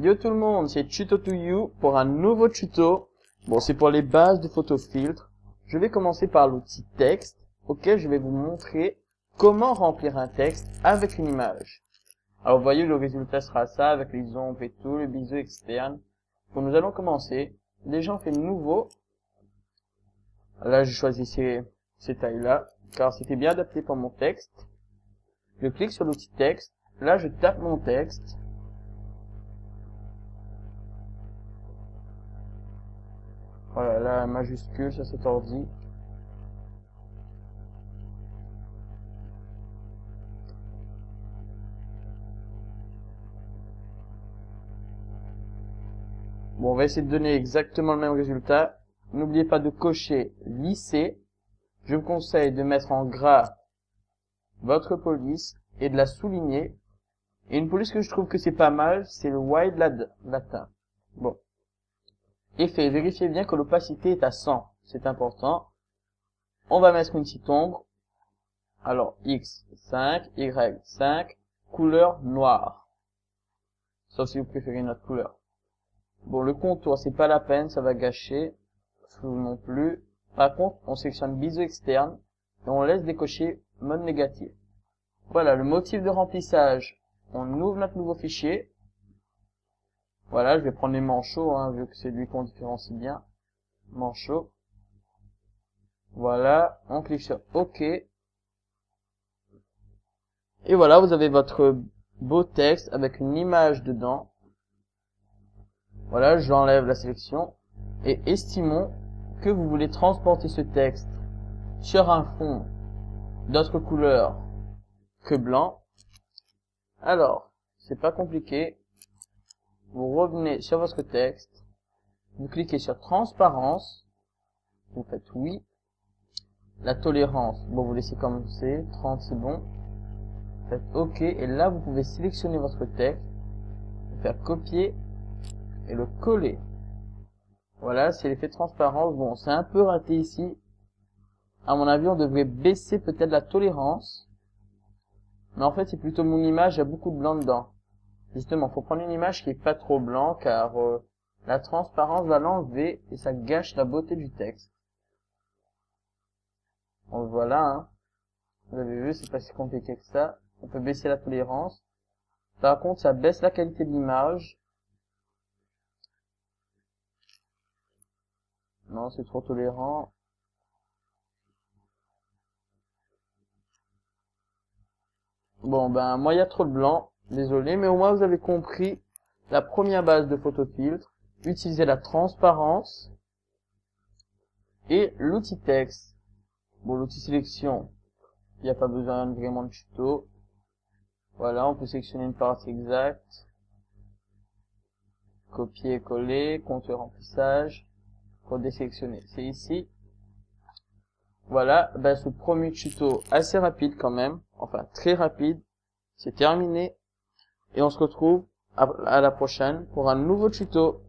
Yo tout le monde, c'est Tuto2You pour un nouveau tuto. Bon, c'est pour les bases de photofiltre. Je vais commencer par l'outil texte, auquel je vais vous montrer comment remplir un texte avec une image. Alors vous voyez, le résultat sera ça, avec les ombres et tout, le biseau externe. Bon, nous allons commencer. Déjà, on fait nouveau. Là, je choisis ces tailles-là, car c'était bien adapté pour mon texte. Je clique sur l'outil texte. Là, je tape mon texte. Voilà, là, majuscule sur cet ordi. Bon, on va essayer de donner exactement le même résultat. N'oubliez pas de cocher lisser. Je vous conseille de mettre en gras votre police et de la souligner. Et une police que je trouve que c'est pas mal, c'est le wide latin. Bon. Effet, vérifiez bien que l'opacité est à 100. C'est important. On va mettre une petite ombre. Alors, X, 5, Y, 5, couleur noire. Sauf si vous préférez une autre couleur. Bon, le contour, c'est pas la peine, ça va gâcher. Flou non plus. Par contre, on sélectionne biseau externe et on laisse décocher mode négatif. Voilà, le motif de remplissage. On ouvre notre nouveau fichier. Voilà, je vais prendre les manchots, hein, vu que c'est lui qu'on différencie bien. Manchot. Voilà, on clique sur OK. Et voilà, vous avez votre beau texte avec une image dedans. Voilà, j'enlève la sélection. Et estimons que vous voulez transporter ce texte sur un fond d'autre couleur que blanc. Alors, c'est pas compliqué. Vous revenez sur votre texte. Vous cliquez sur transparence. Vous faites oui. La tolérance, bon, vous laissez comme c'est. 30, c'est bon. Vous faites OK. Et là, vous pouvez sélectionner votre texte. Faire copier et le coller. Voilà, c'est l'effet transparence. Bon, c'est un peu raté ici. À mon avis, on devrait baisser peut-être la tolérance. Mais en fait, c'est plutôt mon image, il y a beaucoup de blanc dedans. Justement, faut prendre une image qui est pas trop blanc, car la transparence va l'enlever et ça gâche la beauté du texte. Donc voilà, hein. Vous avez vu, c'est pas si compliqué que ça. On peut baisser la tolérance. Par contre, ça baisse la qualité de l'image. Non, c'est trop tolérant. Bon, ben, moi, il y a trop de blanc. Désolé, mais au moins, vous avez compris la première base de photofiltre. Utilisez la transparence et l'outil texte. Bon, l'outil sélection, il n'y a pas besoin vraiment de tuto. Voilà, on peut sélectionner une partie exacte. Copier, coller, compteur remplissage. Pour désélectionner, c'est ici. Voilà, ben, ce premier tuto assez rapide quand même. Enfin, très rapide. C'est terminé. Et on se retrouve à la prochaine pour un nouveau tuto.